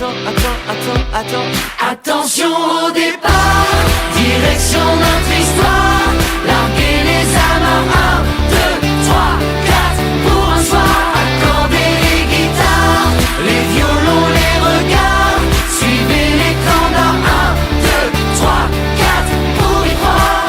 attends. Attention au départ, direction notre histoire. Larguer les amarres, 1, 2, 3, 4 pour un soir. Accorder les guitares, les violons, les regards. Suivez l'étendard, 1, 2, 3, 4 pour y croire.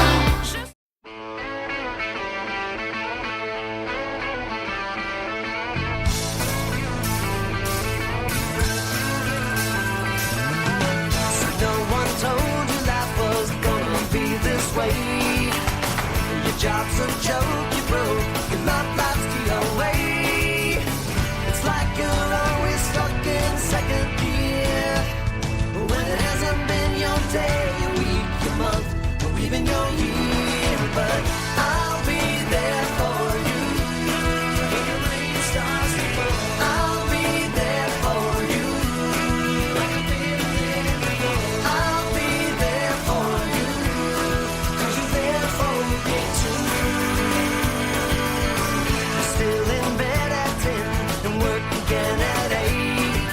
Job's a joke, you broke, your love life's the away. It's like you're always stuck in second gear, when it hasn't been your day, your week, your month, or even your year. But I'll be there for you when the rain starts to fall. I'll be there for you like I've been there before. I'll be there for you 'cause you're there for me too. Still in bed at 10 and work again at 8.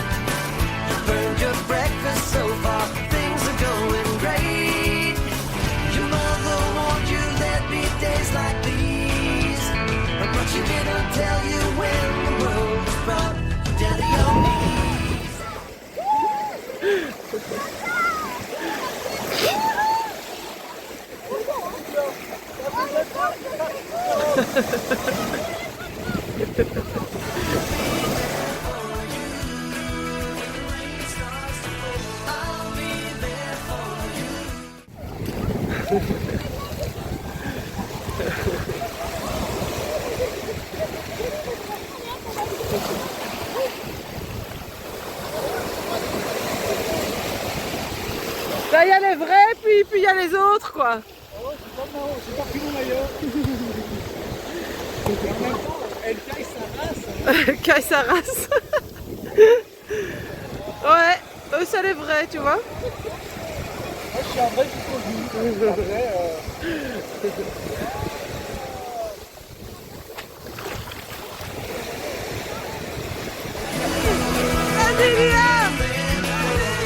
Burned your breakfast so far, things are going great. Your mother warned you there'd be days like these, but she didn't tell you when the world was brought down to your knees. Là, il y a les vrais, puis il y a les autres, quoi. Oh, c'est pas pris mon maillot. Et en même temps, elle caille sa race. Caille sa race. Ouais, eux, c'est les vrais, tu vois. Moi, je suis un vrai jusqu'au bout. Après,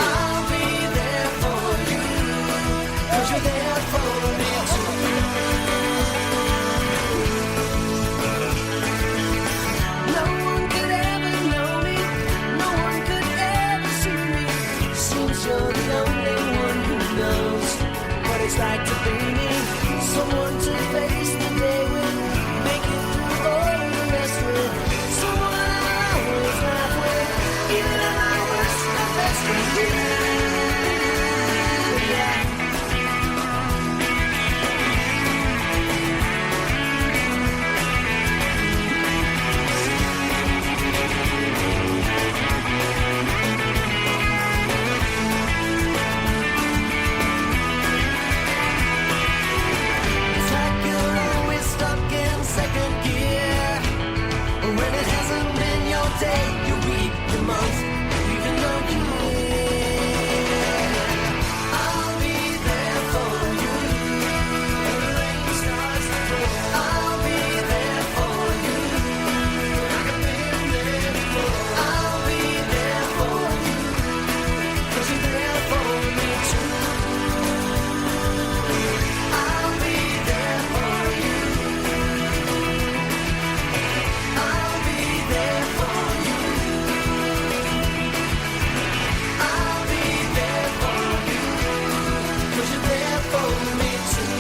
I'll be there for you 'cause you're there for me too. No one could ever know me, no one could ever see me. Seems you're the only one who knows what it's like to be me. Someone to face the day with, make it through all the rest with. Someone I always laugh with, even at my worst, the best with you. Yeah. It's like you're always stuck in second gear, when it hasn't been your day, your week, your month, even your year. I'll be there for you when the rain starts to fall. I'll be there for you like I've been there before. I'll be there for you 'cause you're there for me too. I'll be there for you. I'll be there for you. I'll be there for you 'cause you're there for me too.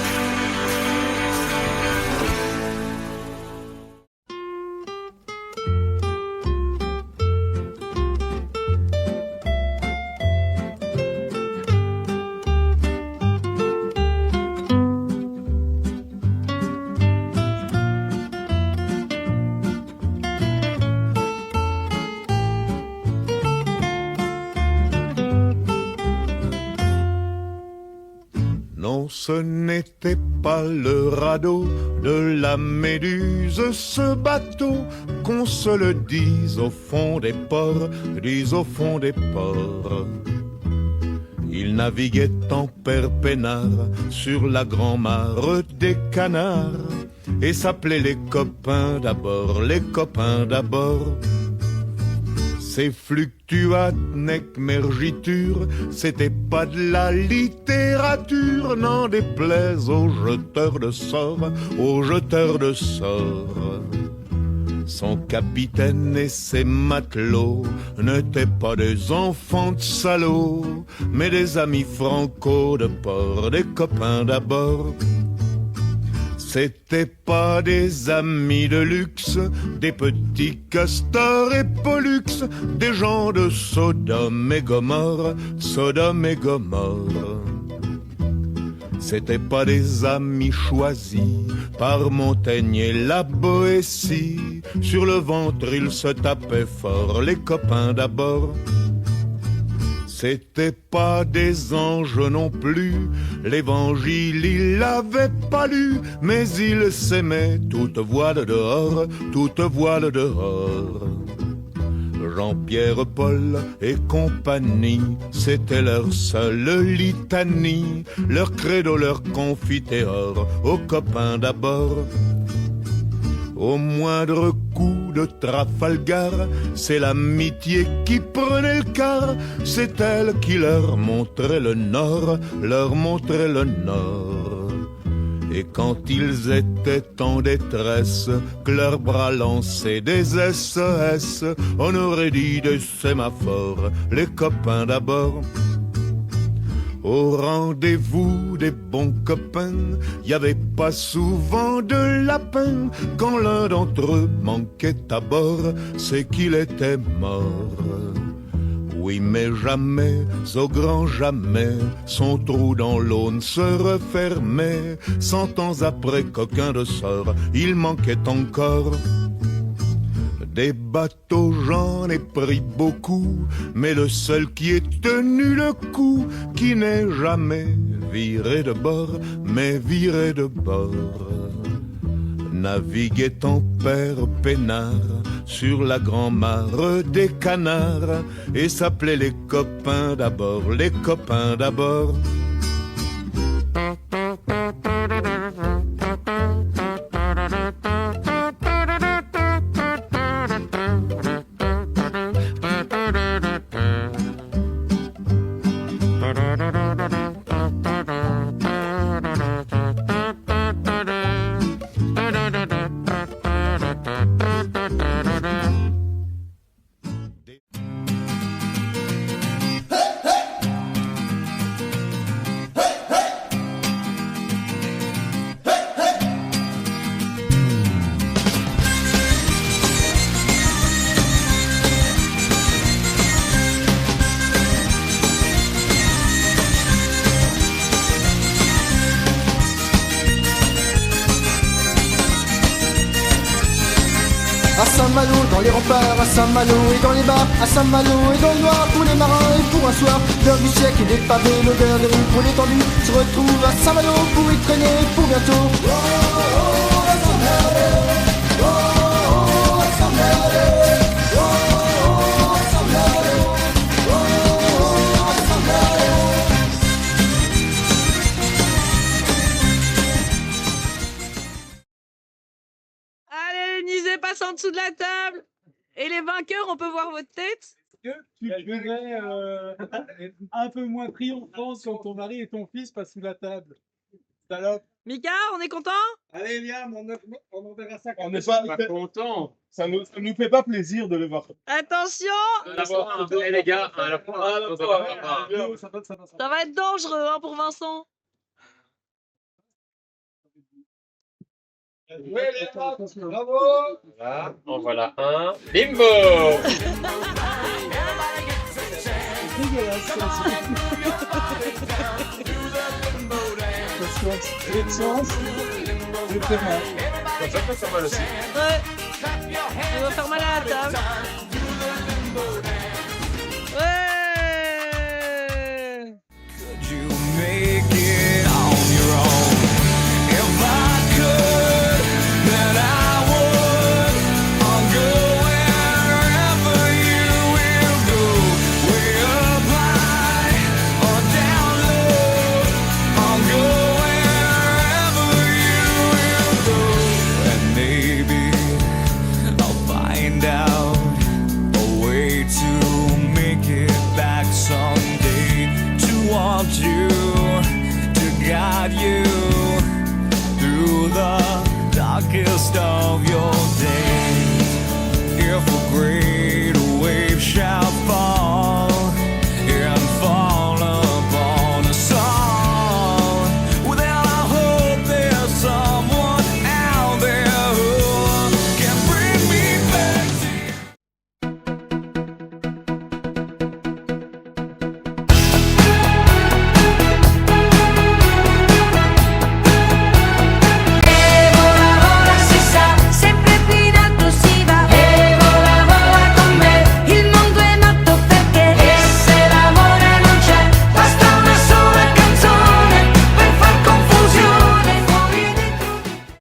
Non, ce n'était pas le radeau de la Méduse, ce bateau, qu'on se le dise au fond des ports, dise au fond des ports. Il naviguait en père peinard sur la grand-mare des canards et s'appelait les copains d'abord, les copains d'abord. C'est fluctuat nec mergiture, c'était pas de la littérature, n'en déplaise aux jeteurs de sorts, aux jeteurs de sorts. Son capitaine et ses matelots n'étaient pas des enfants de salauds, mais des amis franco de port, des copains d'abord. C'étaient pas des amis de luxe, des petits castors et pollux, des gens de Sodome et Gomorre, Sodome et Gomorre. C'étaient pas des amis choisis par Montaigne et la Boétie. Sur le ventre ils se tapaient fort, les copains d'abord. C'étaient pas des anges non plus, l'évangile il l'avait pas lu, mais ils s'aimaient toute voile dehors, toute voile dehors. Jean-Pierre, Paul et compagnie, c'était leur seule litanie, leur credo, leur confiteor, aux copains d'abord. Au moindre coup de Trafalgar, c'est l'amitié qui prenait le quart, c'est elle qui leur montrait le nord, leur montrait le nord. Et quand ils étaient en détresse, que leurs bras lançaient des SOS, on aurait dit des sémaphores, les copains d'abord. Au rendez-vous des bons copains, y avait pas souvent de lapin. Quand l'un d'entre eux manquait à bord, c'est qu'il était mort. Oui, mais jamais, au grand jamais, son trou dans l'eau ne se refermait. 100 ans après qu'aucun de sort, il manquait encore. Des bateaux, j'en ai pris beaucoup, mais le seul qui ait tenu le coup, qui n'est jamais viré de bord, mais viré de bord. Naviguait en père peinard sur la grand-mare des canards, et s'appelait les copains d'abord, les copains d'abord. À Saint-Malo, dans les remparts, à Saint-Malo et dans les bars, à Saint-Malo et dans le noir, pour les marins et pour un soir, l'heure du siècle et des pavés, l'odeur des rues pour l'étendue, se retrouve à Saint-Malo pour y traîner pour bientôt. Oh, oh, à Saint-Malo, oh, oh, à Saint-Malo, oh, oh, à Saint-Malo, oh, oh, à Saint-Malo. Allez, Nizé passe en dessous de la table. Et les vainqueurs, on peut voir votre tête? Que tu devrais être un peu moins triomphant quand ton mari et ton fils passent sous la table. Salope. Mika, on est content? Allez, Liam, on enverra ça. On n'est pas content. Ça nous fait pas plaisir de le voir. Attention, Les gars, à la fois. ça va être dangereux hein, pour Vincent. Ouais, les gars, bravo. Voilà, en voilà un. Bimbo. C'est dégueulasse, ça. Parce que j'ai de chance, j'ai fait mal. Ça peut faire mal aussi. Ouais. On va faire mal à la table. Ouais. You make it on your own. If I could, then I would. I'll go wherever you will go. Way up high or down low. I'll go wherever you will go. And maybe I'll find out a way to green.